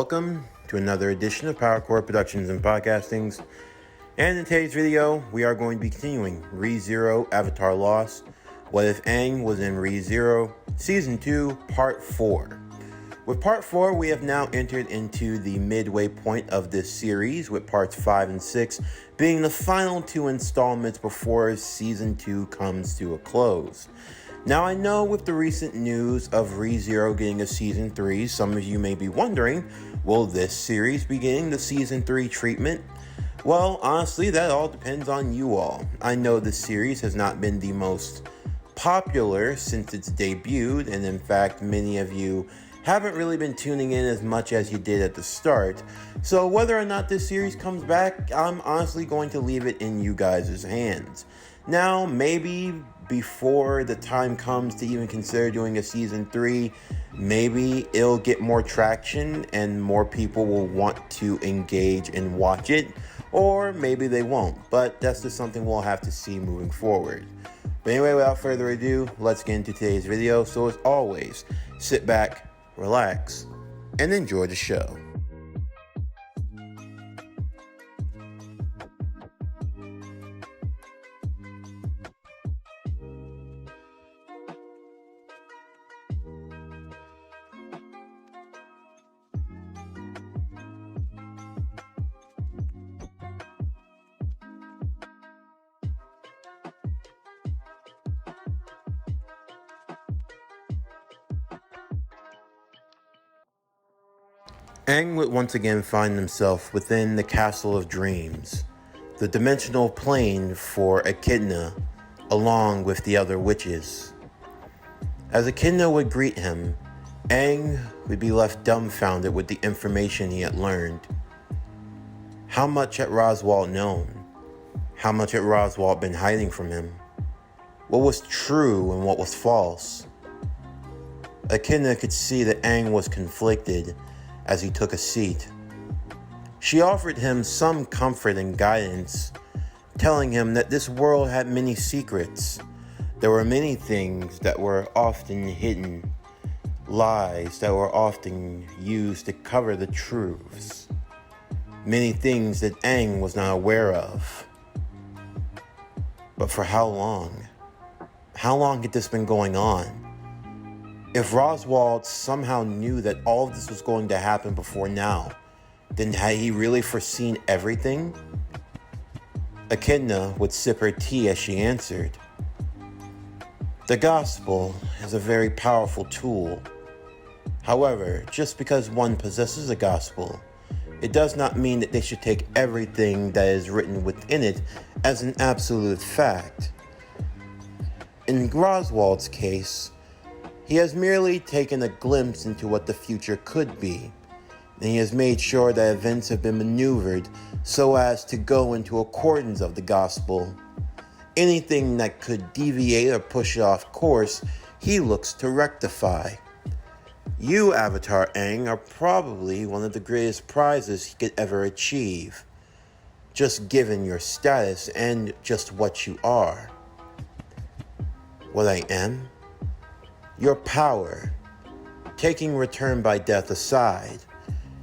Welcome to another edition of PowerCore Productions and Podcastings. And in today's video, we are going to be continuing ReZero Avatar Lost. What if Aang was in ReZero Season 2, Part 4. With Part 4, we have now entered into the midway point of this series, with Parts 5 and 6 being the final two installments before Season 2 comes to a close. Now, I know with the recent news of ReZero getting a Season 3, some of you may be wondering, will this series be getting the Season 3 treatment? Well, honestly, that all depends on you all. I know the series has not been the most popular since its debuted, and in fact, many of you haven't really been tuning in as much as you did at the start. So whether or not this series comes back, I'm honestly going to leave it in you guys' hands. Now, maybe before the time comes to even consider doing a Season 3, maybe it'll get more traction and more people will want to engage and watch it, or maybe they won't, but that's just something we'll have to see moving forward. But anyway, without further ado, let's get into today's video. So as always, sit back, relax, and enjoy the show. Aang would once again find himself within the Castle of Dreams, the dimensional plane for Echidna, along with the other witches. As Echidna would greet him, Aang would be left dumbfounded with the information he had learned. How much had Roswaal known? How much had Roswaal been hiding from him? What was true and what was false? Echidna could see that Aang was conflicted as he took a seat. She offered him some comfort and guidance, telling him that this world had many secrets. There were many things that were often hidden, lies that were often used to cover the truths, many things that Aang was not aware of. But for how long? How long had this been going on? If Roswaal somehow knew that all of this was going to happen before now, then had he really foreseen everything? Echidna would sip her tea as she answered. The gospel is a very powerful tool. However, just because one possesses a gospel, it does not mean that they should take everything that is written within it as an absolute fact. In Roswaal's case, he has merely taken a glimpse into what the future could be, and he has made sure that events have been maneuvered so as to go into accordance of the gospel. Anything that could deviate or push off course, he looks to rectify. You, Avatar Aang, are probably one of the greatest prizes he could ever achieve, just given your status and just what you are. What I am? Your power. Taking return by death aside,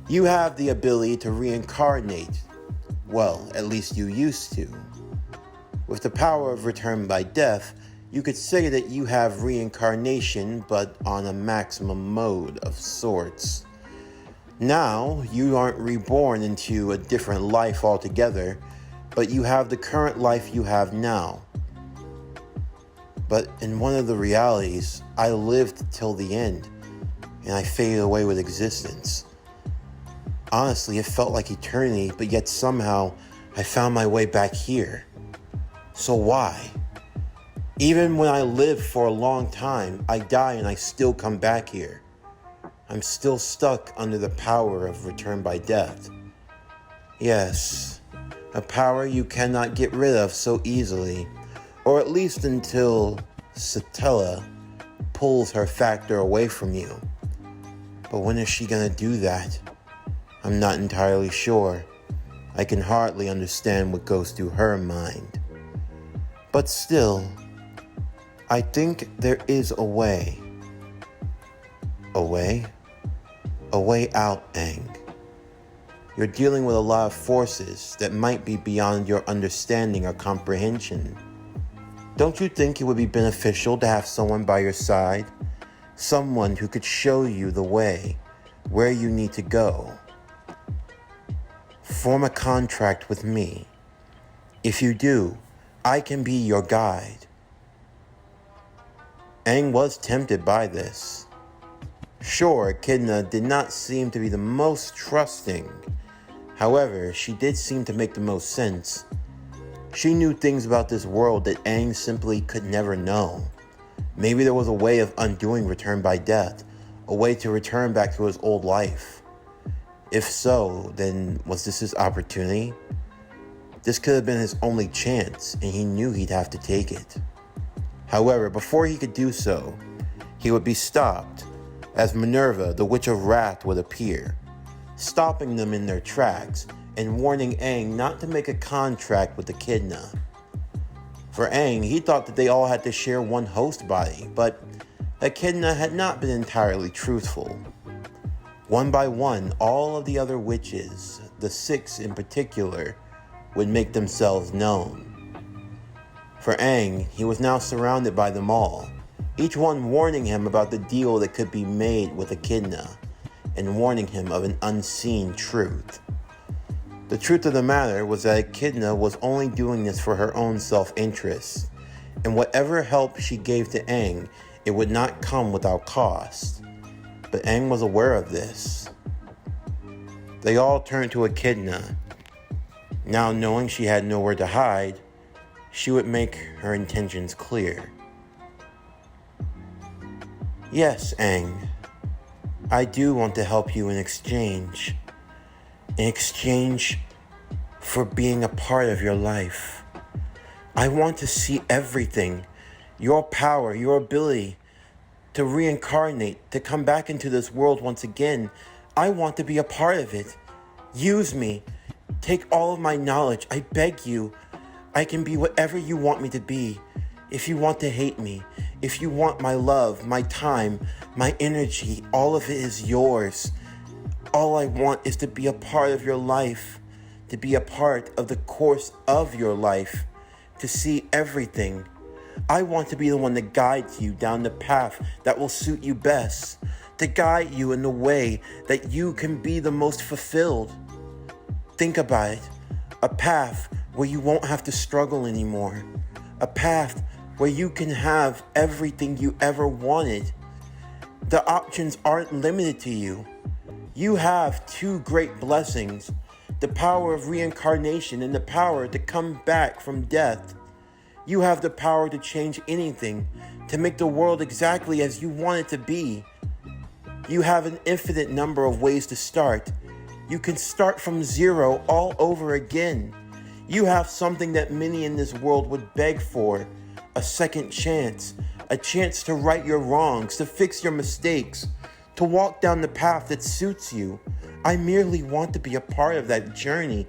you have the ability to reincarnate. Well, at least you used to. With the power of return by death, you could say that you have reincarnation, but on a maximum mode of sorts. Now, you aren't reborn into a different life altogether, but you have the current life you have now. But in one of the realities, I lived till the end, and I faded away with existence. Honestly, it felt like eternity, but yet somehow I found my way back here. So why? Even when I live for a long time, I die and I still come back here. I'm still stuck under the power of return by death. Yes, a power you cannot get rid of so easily. Or at least until Satella pulls her factor away from you. But when is she gonna do that? I'm not entirely sure. I can hardly understand what goes through her mind. But still, I think there is a way. A way? A way out, Aang. You're dealing with a lot of forces that might be beyond your understanding or comprehension. Don't you think it would be beneficial to have someone by your side? Someone who could show you the way, where you need to go. Form a contract with me. If you do, I can be your guide. Aang was tempted by this. Sure, Echidna did not seem to be the most trusting. However, she did seem to make the most sense. She knew things about this world that Aang simply could never know. Maybe there was a way of undoing return by death, a way to return back to his old life. If so, then was this his opportunity? This could have been his only chance, and he knew he'd have to take it. However, before he could do so, he would be stopped as Minerva, the Witch of Wrath, would appear, stopping them in their tracks and warning Aang not to make a contract with Echidna. For Aang, he thought that they all had to share one host body, but Echidna had not been entirely truthful. One by one, all of the other witches, the 6 in particular, would make themselves known. For Aang, he was now surrounded by them all, each one warning him about the deal that could be made with Echidna, and warning him of an unseen truth. The truth of the matter was that Echidna was only doing this for her own self-interest, and whatever help she gave to Aang, it would not come without cost. But Aang was aware of this. They all turned to Echidna. Now knowing she had nowhere to hide, she would make her intentions clear. Yes, Aang, I do want to help you in exchange. In exchange for being a part of your life. I want to see everything, your power, your ability to reincarnate, to come back into this world once again. I want to be a part of it. Use me. Take all of my knowledge. I beg you. I can be whatever you want me to be. If you want to hate me, if you want my love, my time, my energy, all of it is yours. All I want is to be a part of your life, to be a part of the course of your life, to see everything. I want to be the one that guides you down the path that will suit you best, to guide you in the way that you can be the most fulfilled. Think about it, a path where you won't have to struggle anymore, a path where you can have everything you ever wanted. The options aren't limited to you. You have 2 great blessings, the power of reincarnation and the power to come back from death. You have the power to change anything, to make the world exactly as you want it to be. You have an infinite number of ways to start. You can start from zero all over again. You have something that many in this world would beg for, a second chance, a chance to right your wrongs, to fix your mistakes, to walk down the path that suits you. I merely want to be a part of that journey.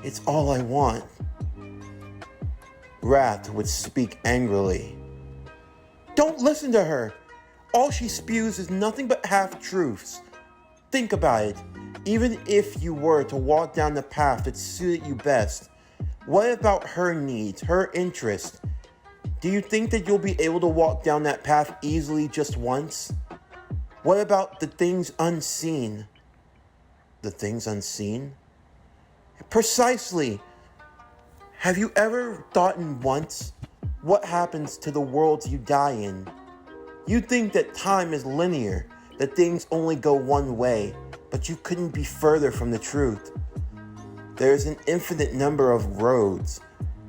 It's all I want. Wrath would speak angrily. Don't listen to her. All she spews is nothing but half-truths. Think about it. Even if you were to walk down the path that suited you best, what about her needs, her interests? Do you think that you'll be able to walk down that path easily just once? What about the things unseen? The things unseen? Precisely. Have you ever thought in once what happens to the worlds you die in? You think that time is linear, that things only go one way, but you couldn't be further from the truth. There's an infinite number of roads,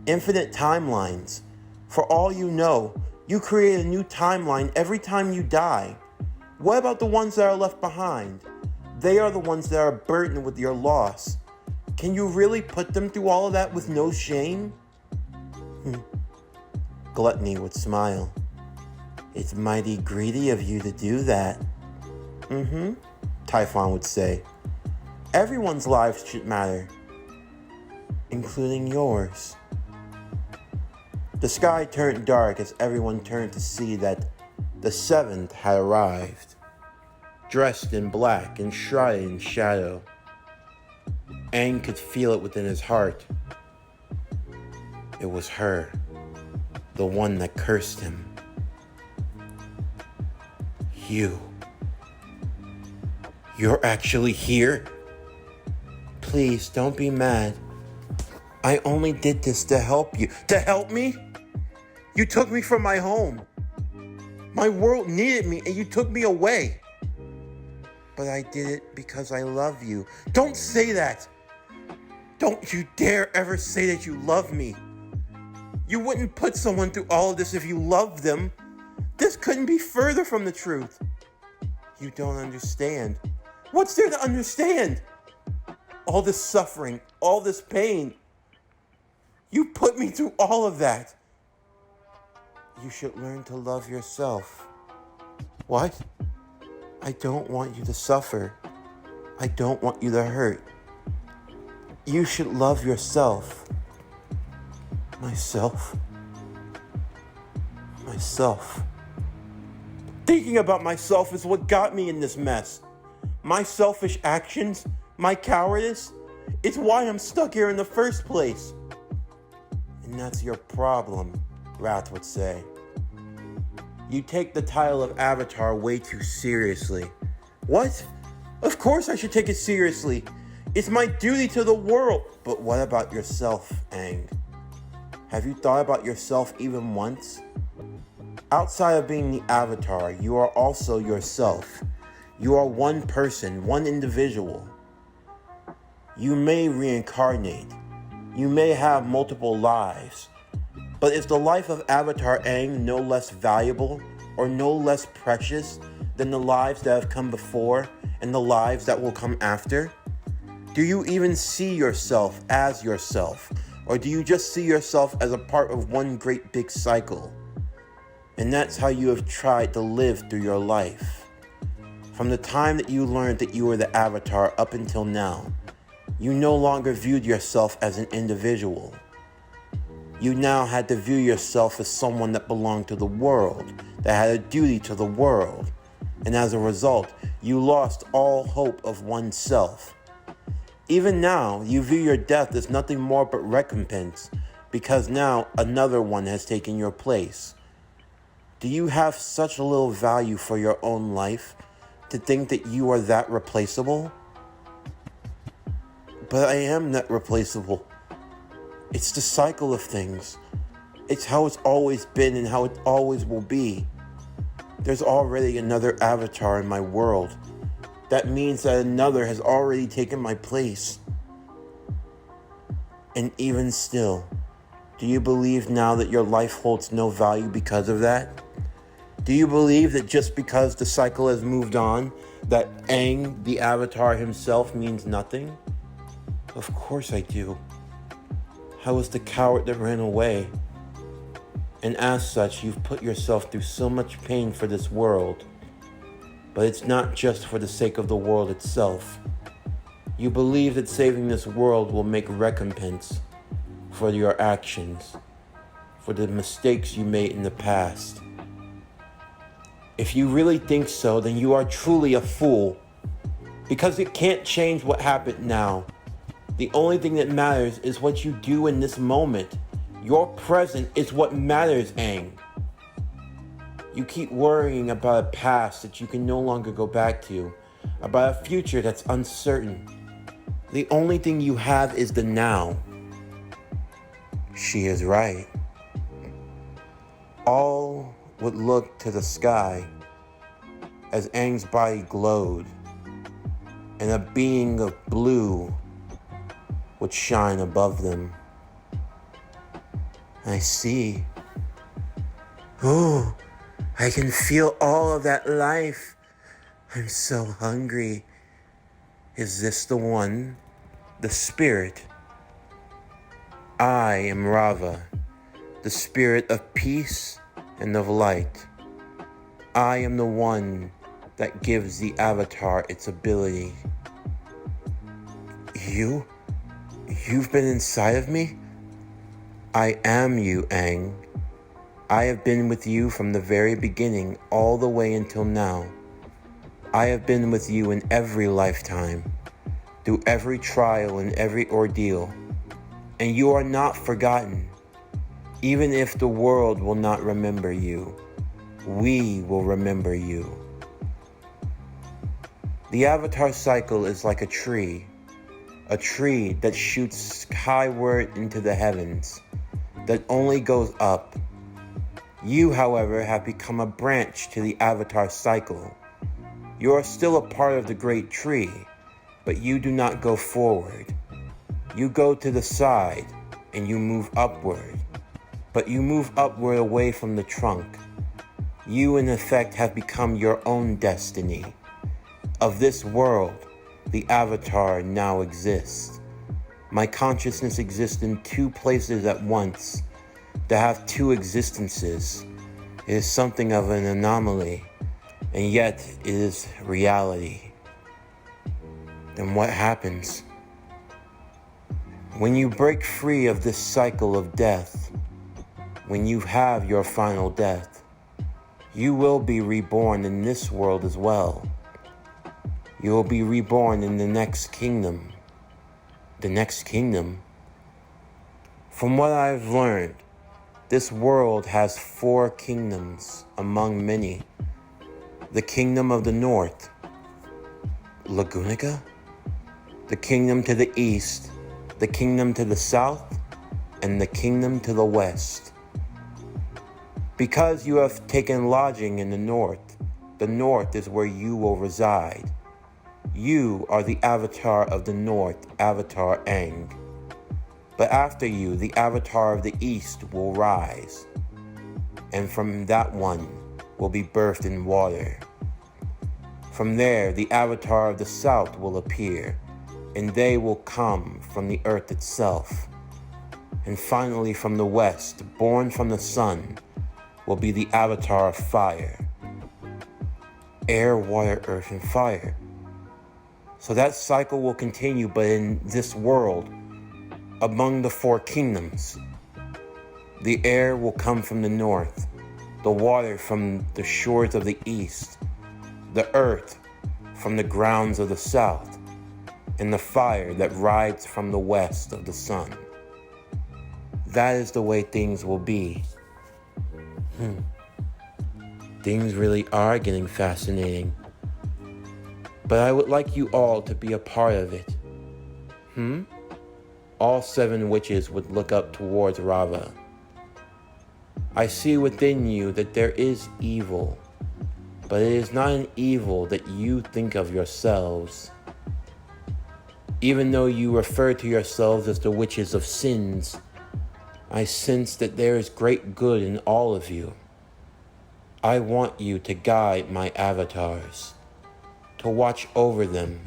infinite timelines. For all you know, you create a new timeline every time you die. What about the ones that are left behind? They are the ones that are burdened with your loss. Can you really put them through all of that with no shame? Gluttony would smile. It's mighty greedy of you to do that. Typhon would say. Everyone's lives should matter, including yours. The sky turned dark as everyone turned to see that the 7th had arrived, dressed in black and shrouded in shadow. Aang could feel it within his heart. It was her, the one that cursed him. You're actually here? Please, don't be mad. I only did this to help you. To help me? You took me from my home. My world needed me and you took me away. But I did it because I love you. Don't say that. Don't you dare ever say that you love me. You wouldn't put someone through all of this if you loved them. This couldn't be further from the truth. You don't understand. What's there to understand? All this suffering, all this pain. You put me through all of that. You should learn to love yourself. What? I don't want you to suffer. I don't want you to hurt. You should love yourself. Myself. Thinking about myself is what got me in this mess. My selfish actions, my cowardice, it's why I'm stuck here in the first place. And that's your problem, Wrath would say. You take the title of Avatar way too seriously. What? Of course I should take it seriously. It's my duty to the world. But what about yourself, Aang? Have you thought about yourself even once? Outside of being the Avatar, you are also yourself. You are one person, one individual. You may reincarnate. You may have multiple lives. But is the life of Avatar Aang no less valuable or no less precious than the lives that have come before and the lives that will come after? Do you even see yourself as yourself? Or do you just see yourself as a part of one great big cycle? And that's how you have tried to live through your life. From the time that you learned that you were the Avatar up until now, you no longer viewed yourself as an individual. You now had to view yourself as someone that belonged to the world, that had a duty to the world. And as a result, you lost all hope of oneself. Even now, you view your death as nothing more but recompense, because now another one has taken your place. Do you have such little value for your own life to think that you are that replaceable? But I am that replaceable. It's the cycle of things. It's how it's always been and how it always will be. There's already another Avatar in my world. That means that another has already taken my place. And even still, do you believe now that your life holds no value because of that? Do you believe that just because the cycle has moved on, that Aang, the Avatar himself, means nothing? Of course I do. I was the coward that ran away. And as such, you've put yourself through so much pain for this world. But it's not just for the sake of the world itself. You believe that saving this world will make recompense for your actions, for the mistakes you made in the past. If you really think so, then you are truly a fool. Because it can't change what happened now. The only thing that matters is what you do in this moment. Your present is what matters, Aang. You keep worrying about a past that you can no longer go back to, about a future that's uncertain. The only thing you have is the now. She is right. All would look to the sky as Aang's body glowed, and a being of blue would shine above them. I see. Oh, I can feel all of that life. I'm so hungry. Is this the one? The spirit? I am Rava, the spirit of peace and of light. I am the one that gives the Avatar its ability. You've been inside of me? I am you, Aang. I have been with you from the very beginning all the way until now. I have been with you in every lifetime. through every trial and every ordeal, and you are not forgotten. Even if the world will not remember you, we will remember you. The Avatar cycle is like a tree that shoots skyward into the heavens, that only goes up. You, however, have become a branch to the Avatar cycle. You are still a part of the great tree, but you do not go forward. You go to the side and you move upward, but you move upward away from the trunk. You, in effect, have become your own destiny. Of this world, the Avatar now exists. My consciousness exists in two places at once. To have two existences is something of an anomaly, and yet it is reality. Then what happens? When you break free of this cycle of death, when you have your final death, you will be reborn in this world as well. You will be reborn in the next kingdom. The next kingdom? From what I've learned, this world has 4 kingdoms among many. The kingdom of the north, Lagunica, the kingdom to the east, the kingdom to the south, and the kingdom to the west. Because you have taken lodging in the north is where you will reside. You are the Avatar of the north, Avatar Aang. But after you, the Avatar of the east will rise, and from that one will be birthed in water. From there, the Avatar of the south will appear, and they will come from the earth itself. And finally, from the west, born from the sun, will be the Avatar of fire. Air, water, earth, and fire. So that cycle will continue, but in this world, among the 4 kingdoms. The air will come from the north, the water from the shores of the east, the earth from the grounds of the south, and the fire that rides from the west of the sun. That is the way things will be. Things really are getting fascinating. But I would like you all to be a part of it. All 7 witches would look up towards Rava. I see within you that there is evil, but it is not an evil that you think of yourselves. Even though you refer to yourselves as the witches of sins, I sense that there is great good in all of you. I want you to guide my avatars, to watch over them,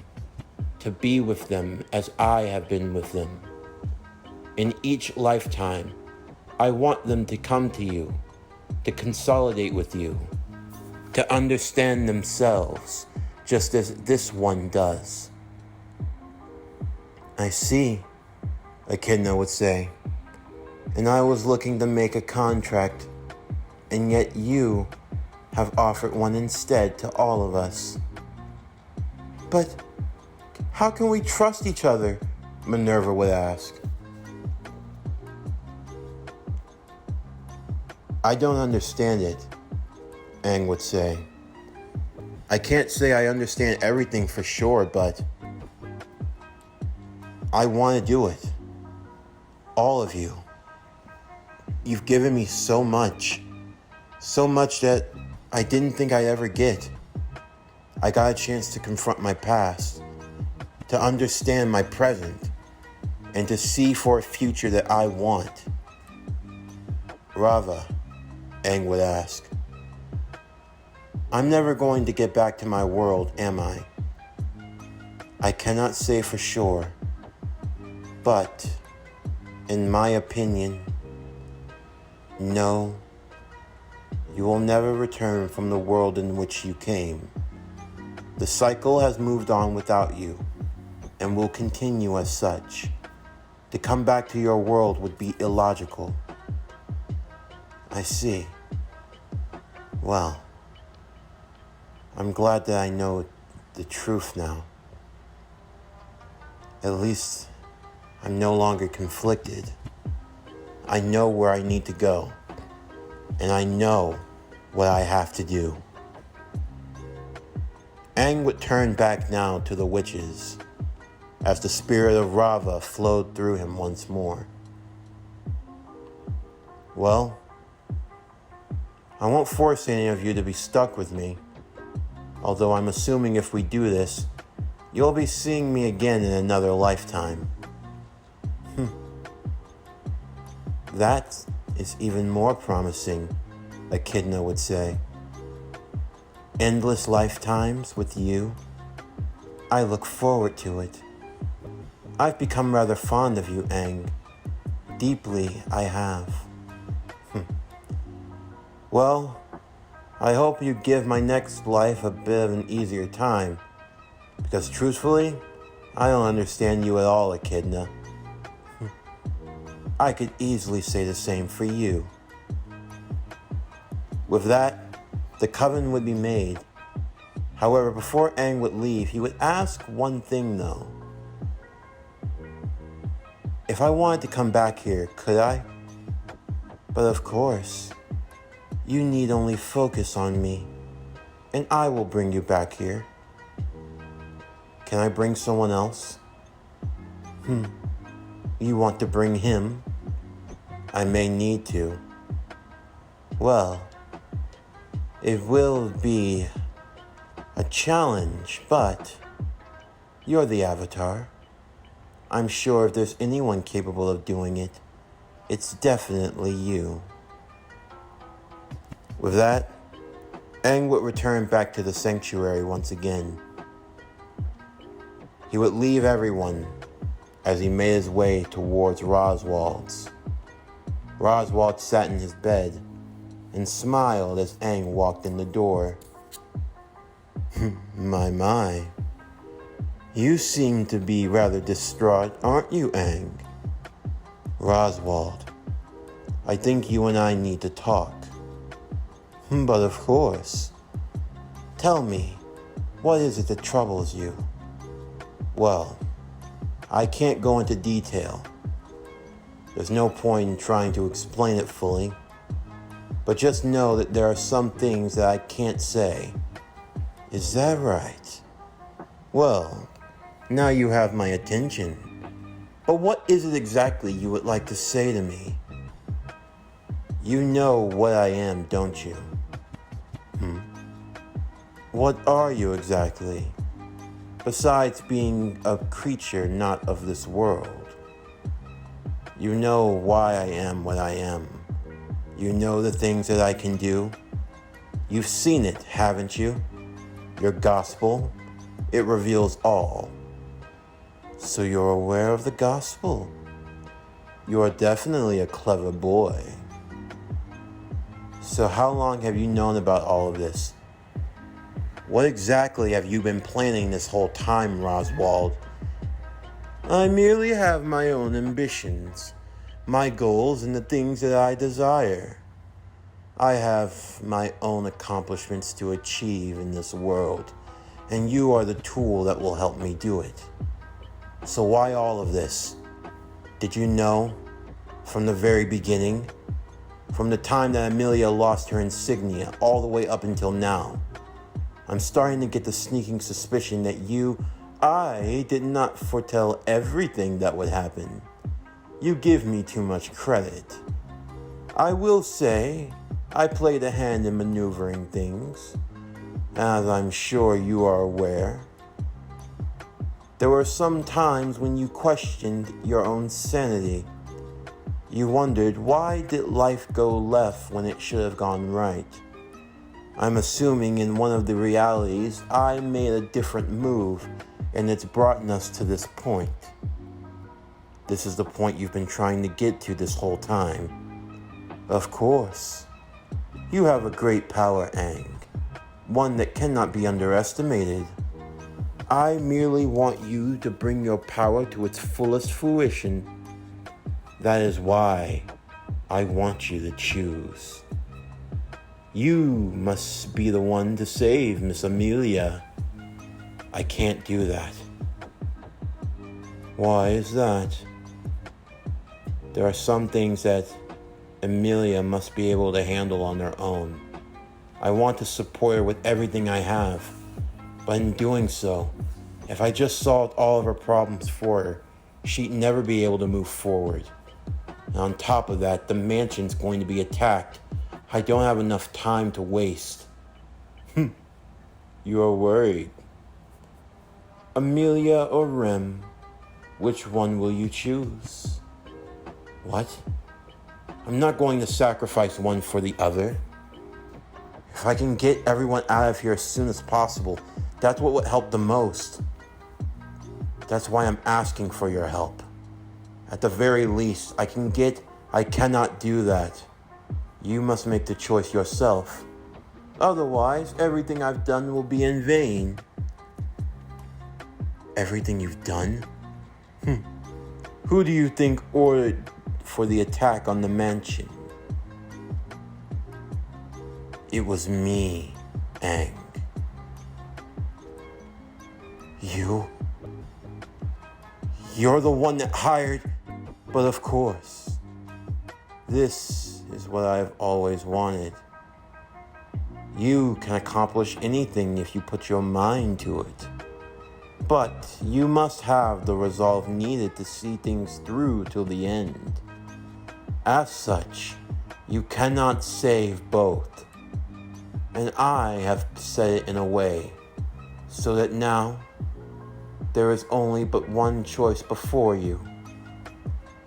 to be with them as I have been with them. In each lifetime, I want them to come to you, to consolidate with you, to understand themselves, just as this one does. I see, Echidna would say, and I was looking to make a contract, and yet you have offered one instead to all of us. But how can we trust each other? Minerva would ask. I don't understand it, Aang would say. I can't say I understand everything for sure, but I want to do it. All of you. You've given me so much that I didn't think I'd ever get. I got a chance to confront my past, to understand my present, and to see for a future that I want. Rava, Aang would ask, I'm never going to get back to my world, am I? I cannot say for sure, but in my opinion, no, you will never return from the world in which you came. The cycle has moved on without you, and will continue as such. To come back to your world would be illogical. I see. Well, I'm glad that I know the truth now. At least I'm no longer conflicted. I know where I need to go, and I know what I have to do. Aang would turn back now to the witches as the spirit of Rava flowed through him once more. Well, I won't force any of you to be stuck with me, although I'm assuming if we do this, you'll be seeing me again in another lifetime. That is even more promising, Echidna would say. Endless lifetimes with you. I look forward to it. I've become rather fond of you, Aang. Deeply, I have. Well, I hope you give my next life a bit of an easier time, because truthfully, I don't understand you at all, Echidna. I could easily say the same for you. With that, the coven would be made. However, before Aang would leave, he would ask one thing though. If I wanted to come back here, could I? But of course, you need only focus on me, and I will bring you back here. Can I bring someone else? You want to bring him? I may need to. Well, it will be a challenge, but you're the Avatar. I'm sure if there's anyone capable of doing it, it's definitely you. With that, Aang would return back to the sanctuary once again. He would leave everyone as he made his way towards Roswald's. Roswald sat in his bed and smiled as Aang walked in the door. My. You seem to be rather distraught, aren't you, Aang? Roswald, I think you and I need to talk. But of course. Tell me, what is it that troubles you? Well, I can't go into detail. There's no point in trying to explain it fully. But just know that there are some things that I can't say. Is that right? Well, now you have my attention. But what is it exactly you would like to say to me? You know what I am, don't you? What are you exactly? Besides being a creature not of this world. You know why I am what I am. You know the things that I can do. You've seen it, haven't you? Your gospel, it reveals all. So you're aware of the gospel? You are definitely a clever boy. So how long have you known about all of this? What exactly have you been planning this whole time, Roswald? I merely have my own ambitions, my goals, and the things that I desire. I have my own accomplishments to achieve in this world, and you are the tool that will help me do it. So why all of this? Did you know from the very beginning? From the time that Amelia lost her insignia all the way up until now? I'm starting to get the sneaking suspicion that I did not foretell everything that would happen. You give me too much credit. I will say, I played a hand in maneuvering things, as I'm sure you are aware. There were some times when you questioned your own sanity. You wondered, why did life go left when it should have gone right? I'm assuming in one of the realities, I made a different move, and it's brought us to this point. This is the point you've been trying to get to this whole time. Of course. You have a great power, Aang. One that cannot be underestimated. I merely want you to bring your power to its fullest fruition. That is why I want you to choose. You must be the one to save Miss Amelia. I can't do that. Why is that? There are some things that Amelia must be able to handle on their own. I want to support her with everything I have, but in doing so, if I just solved all of her problems for her, she'd never be able to move forward. And on top of that, the mansion's going to be attacked. I don't have enough time to waste. You are worried. Amelia or Rem, which one will you choose? What? I'm not going to sacrifice one for the other. If I can get everyone out of here as soon as possible, that's what would help the most. That's why I'm asking for your help. At the very least, I cannot do that. You must make the choice yourself. Otherwise, everything I've done will be in vain. Everything you've done? Who do you think ordered for the attack on the mansion? It was me, Aang. You're the one that hired, but of course, this is what I've always wanted. You can accomplish anything if you put your mind to it. But you must have the resolve needed to see things through till the end. As such, you cannot save both. And I have said it in a way, so that now there is only but one choice before you.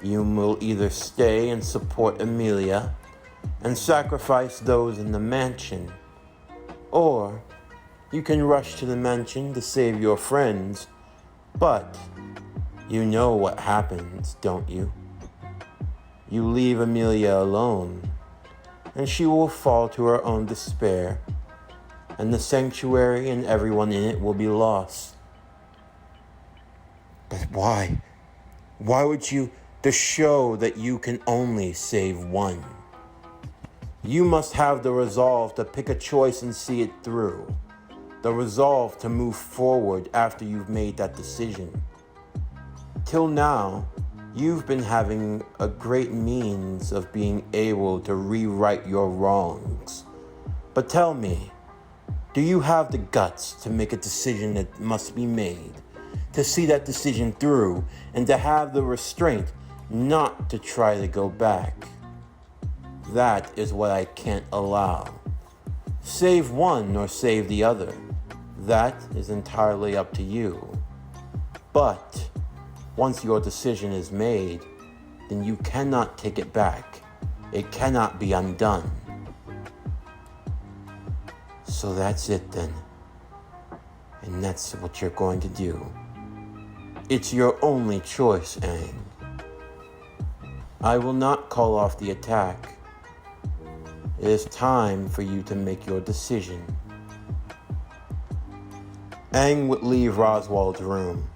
You will either stay and support Amelia and sacrifice those in the mansion, or you can rush to the mansion to save your friends, but you know what happens, don't you? You leave Amelia alone, and she will fall to her own despair, and the sanctuary and everyone in it will be lost. But why? Why would you, to show that you can only save one? You must have the resolve to pick a choice and see it through. The resolve to move forward after you've made that decision. Till now, you've been having a great means of being able to rewrite your wrongs. But tell me, do you have the guts to make a decision that must be made, to see that decision through, and to have the restraint not to try to go back? That is what I can't allow. Save one or save the other. That is entirely up to you. But once your decision is made, then you cannot take it back. It cannot be undone. So that's it then. And that's what you're going to do. It's your only choice, Aang. I will not call off the attack. It is time for you to make your decision. Aang would leave Roswald's room.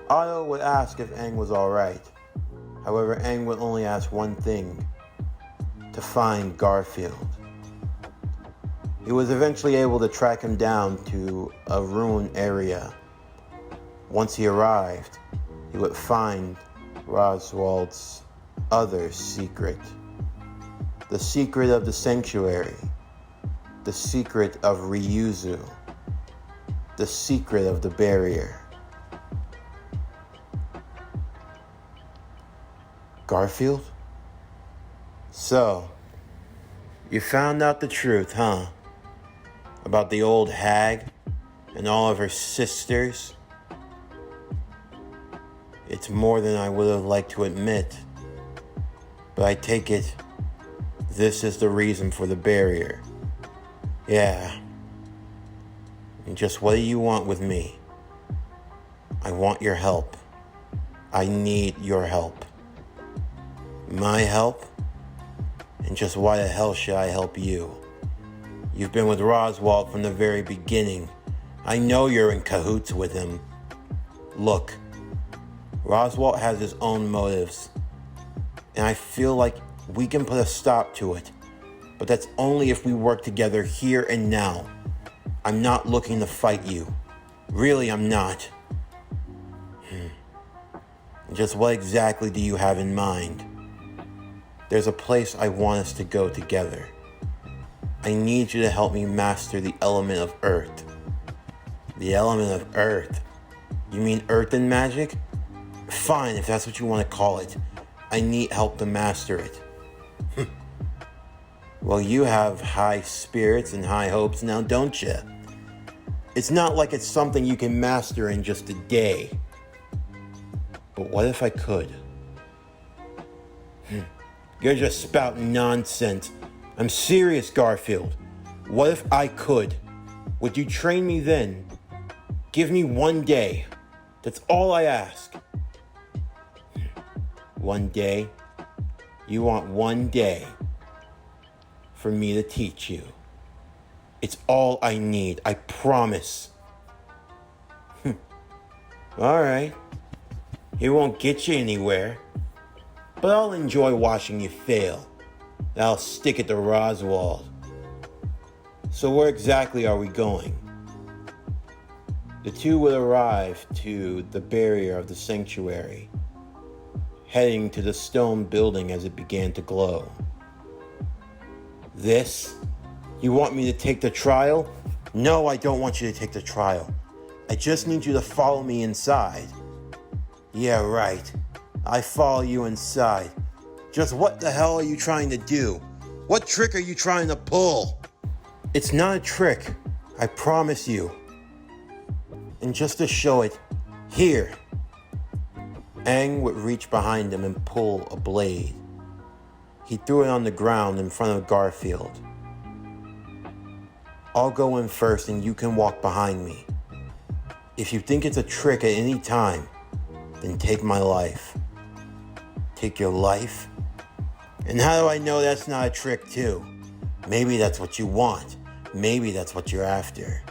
Otto would ask if Aang was alright. However, Aang would only ask one thing: to find Garfield. He was eventually able to track him down to a ruined area. Once he arrived, he would find Roswald's other secret. The secret of the sanctuary. The secret of Ryuzu. The secret of the barrier. Garfield? So, you found out the truth, huh? About the old hag and all of her sisters? It's more than I would have liked to admit, but I take it this is the reason for the barrier. Yeah. And just what do you want with me? I want your help. I need your help. My help? And just why the hell should I help you? You've been with Roswald from the very beginning. I know you're in cahoots with him. Look, Roswald has his own motives, and I feel like we can put a stop to it, but that's only if we work together here and now. I'm not looking to fight you. Really, I'm not. Just what exactly do you have in mind? There's a place I want us to go together. I need you to help me master the element of earth. The element of earth? You mean earth and magic? Fine, if that's what you want to call it. I need help to master it. Well, you have high spirits and high hopes now, don't you? It's not like it's something you can master in just a day. But what if I could? You're just spouting nonsense. I'm serious, Garfield. What if I could? Would you train me then? Give me 1 day. That's all I ask. 1 day? You want 1 day for me to teach you? It's all I need, I promise. All right. It won't get you anywhere, but I'll enjoy watching you fail. I'll stick it to Roswald. So where exactly are we going? The two would arrive to the barrier of the sanctuary, heading to the stone building as it began to glow. This? You want me to take the trial? No, I don't want you to take the trial. I just need you to follow me inside. Yeah, right. I follow you inside. Just what the hell are you trying to do? What trick are you trying to pull? It's not a trick, I promise you. And just to show it, here. Aang would reach behind him and pull a blade. He threw it on the ground in front of Garfield. I'll go in first and you can walk behind me. If you think it's a trick at any time, then take my life. Take your life? And how do I know that's not a trick too? Maybe that's what you want. Maybe that's what you're after.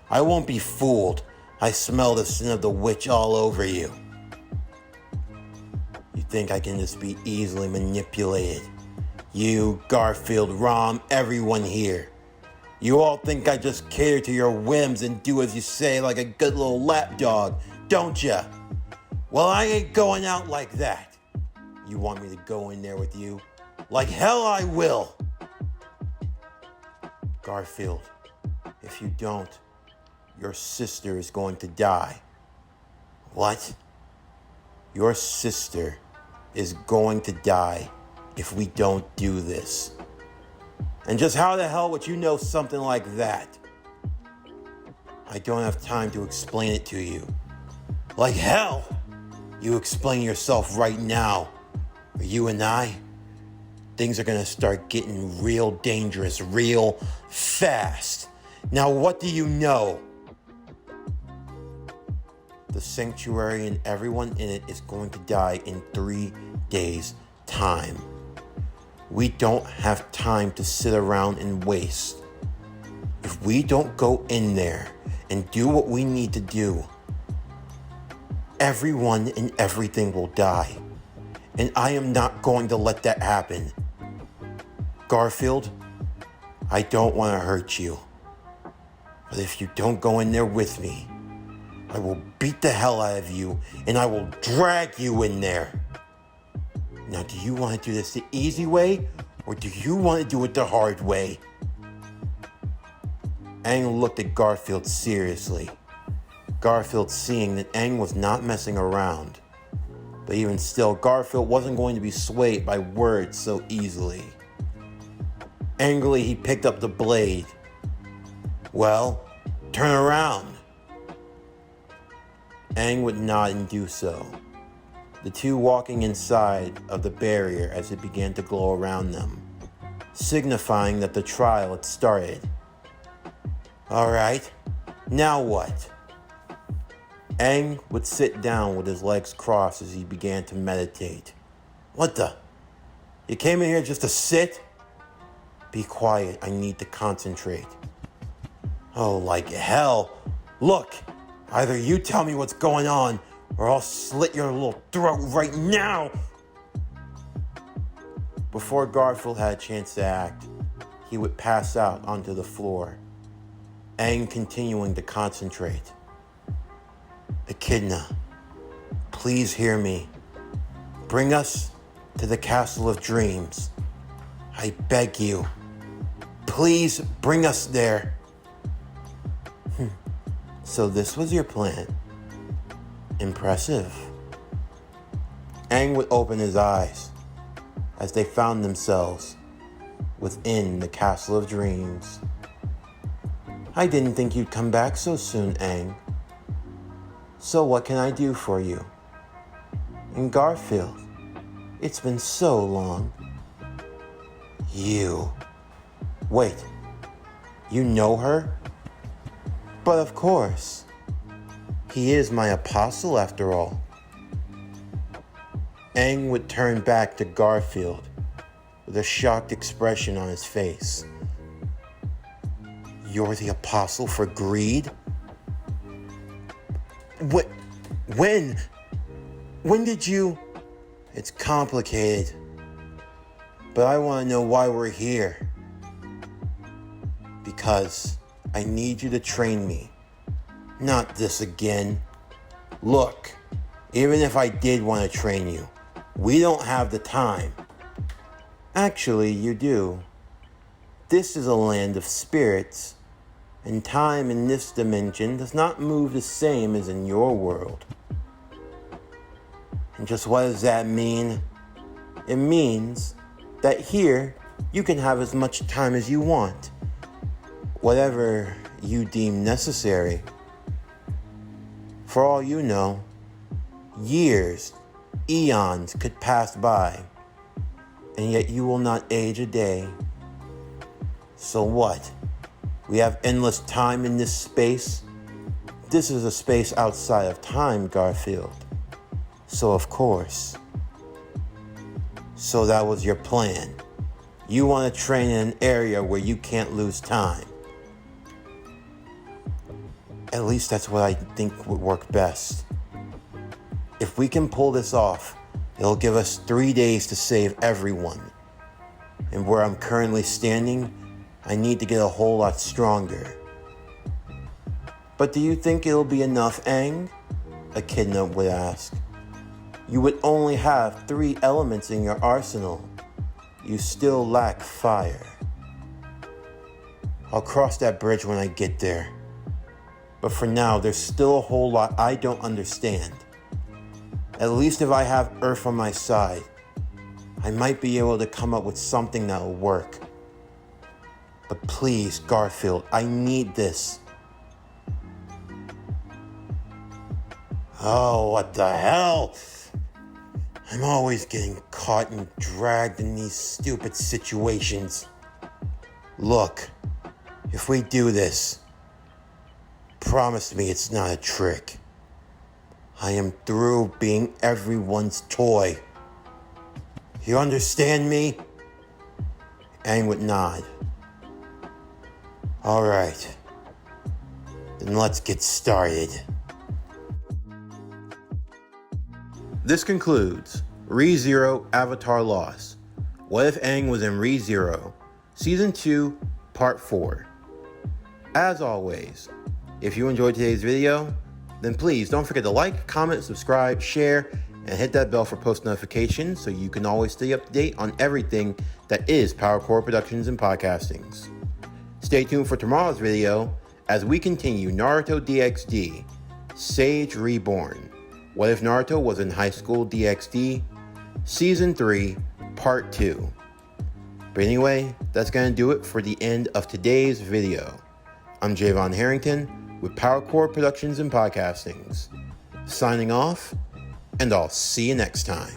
I won't be fooled. I smell the sin of the witch all over you. You think I can just be easily manipulated? You, Garfield, Rom, everyone here. You all think I just cater to your whims and do as you say like a good little lapdog, don't ya? Well, I ain't going out like that. You want me to go in there with you? Like hell I will. Garfield, if you don't, your sister is going to die. What? Your sister is going to die if we don't do this. And just how the hell would you know something like that? I don't have time to explain it to you. Like hell! You explain yourself right now. Or you and I, things are gonna start getting real dangerous, real fast. Now what do you know? The sanctuary and everyone in it is going to die in 3 days' time. We don't have time to sit around and waste. If we don't go in there and do what we need to do, everyone and everything will die. And I am not going to let that happen. Garfield, I don't want to hurt you. But if you don't go in there with me, I will beat the hell out of you and I will drag you in there. Now, do you want to do this the easy way or do you want to do it the hard way? Aang looked at Garfield seriously. Garfield seeing that Aang was not messing around. But even still, Garfield wasn't going to be swayed by words so easily. Angrily, he picked up the blade. Well, turn around. Aang would nod and do so. The two walking inside of the barrier as it began to glow around them, signifying that the trial had started. All right, now what? Aang would sit down with his legs crossed as he began to meditate. What the? You came in here just to sit? Be quiet, I need to concentrate. Oh, like hell. Look, either you tell me what's going on, or I'll slit your little throat right now. Before Garfield had a chance to act, he would pass out onto the floor, Aang continuing to concentrate. Echidna, please hear me. Bring us to the Castle of Dreams. I beg you. Please bring us there. So this was your plan. Impressive. Aang would open his eyes as they found themselves within the Castle of Dreams. I didn't think you'd come back so soon, Aang. So what can I do for you? And Garfield, it's been so long. You. Wait, you know her? But of course. He is my apostle after all. Aang would turn back to Garfield with a shocked expression on his face. You're the apostle for greed? When? When did you? It's complicated. But I want to know why we're here. Because I need you to train me. Not this again. Look, even if I did want to train you, we don't have the time. Actually, you do. This is a land of spirits, and time in this dimension does not move the same as in your world. And just what does that mean? It means that here you can have as much time as you want, whatever you deem necessary. For all you know, years, eons could pass by, and yet you will not age a day. So what? We have endless time in this space? This is a space outside of time, Garfield. So of course. So that was your plan. You want to train in an area where you can't lose time. At least that's what I think would work best. If we can pull this off, it'll give us 3 days to save everyone. And where I'm currently standing, I need to get a whole lot stronger. But do you think it'll be enough, Aang? Echidna would ask. You would only have 3 elements in your arsenal. You still lack fire. I'll cross that bridge when I get there. But for now, there's still a whole lot I don't understand. At least if I have Earth on my side, I might be able to come up with something that'll work. But please, Garfield, I need this. Oh, what the hell? I'm always getting caught and dragged in these stupid situations. Look, if we do this, promise me it's not a trick. I am through being everyone's toy. You understand me? Aang would nod. All right, then let's get started. This concludes ReZero Avatar Lost. What if Aang was in ReZero? Season 2, Part 4. As always, if you enjoyed today's video, then please don't forget to like, comment, subscribe, share, and hit that bell for post notifications so you can always stay up to date on everything that is PowerCore Productions and Podcastings. Stay tuned for tomorrow's video as we continue Naruto DxD, Sage Reborn. What if Naruto was in high school DxD? Season 3, Part 2. But anyway, that's going to do it for the end of today's video. I'm Javon Harrington with PowerCore Productions and Podcastings. Signing off, and I'll see you next time.